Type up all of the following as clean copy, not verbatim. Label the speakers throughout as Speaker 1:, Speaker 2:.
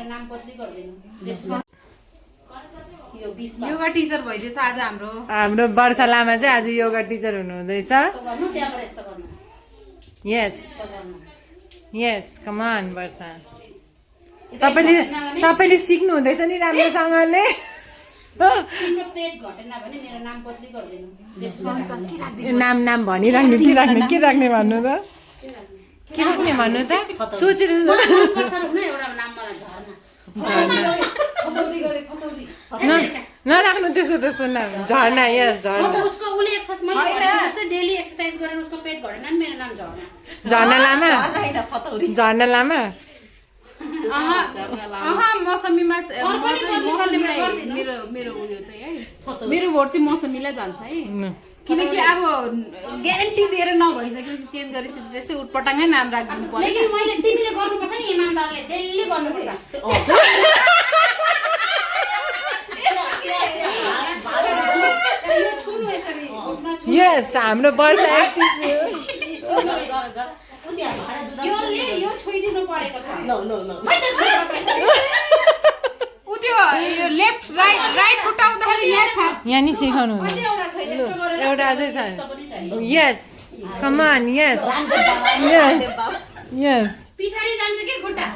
Speaker 1: नाम पत्ली गरिदिनु।
Speaker 2: योगा टिचर भइदिएछ आज
Speaker 3: हाम्रो वर्षा लामा चाहिँ आज योगा टिचर हुनुहुँदैछ। Yes yes come on Barsha. सबैले सिक्नु हुँदैछ नि राम्रोसँगले।
Speaker 1: तिम्रो पेट घटेन भने मेरो नाम पत्ली गरिदिनु।
Speaker 3: नाम भनिराख्नु के राख्ने भन्नु त के राख्ने भन्नु त सोचेर
Speaker 1: एउटा नाम मलाई झर्ना
Speaker 3: नराख्नु त्यस्तो नाम झर्ना। यस झर्ना
Speaker 1: उसको उले एक्सरसाइज मैले जस्तै डेली एक्सरसाइज गरेर उसको पेट घटेन नि मेरो नाम झर्ना।
Speaker 3: झर्ना लामा झर्ना लामा
Speaker 2: मौसमीमा मेरो उयो चाहिँ है मेरो भोट चाहिँ मौसमीलाई जान्छ है। किनकि अब ग्यारेन्टी दिएर नभइसकेपछि चेन्ज गरिसकेपछि त्यस्तै उटपटाङै नाम राखिदिनु पर्यो।
Speaker 1: लेकिन मैले तिमीले गर्नुपर्छ नि इमानदारले डेली गर्नुपर्छ।
Speaker 3: यस हाम्रो वर्षा
Speaker 1: यो छोइदिनु परेको छ।
Speaker 2: लेफ्ट राइट खुट्टाउँदाखेरि
Speaker 3: यहाँ नि सिकाउनु एउटा अझै छ। यस कम अन यस यस यस
Speaker 1: पछाडी जान्छ के खुट्टा।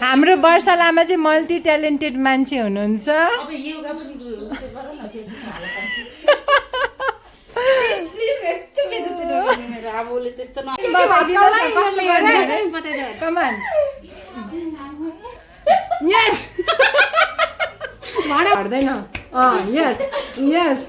Speaker 3: हाम्रो वर्षा लामा चाहिँ मल्टी ट्यालेन्टेड मान्छे हुनुहुन्छ। कम अन यस हट्दैन। यस यस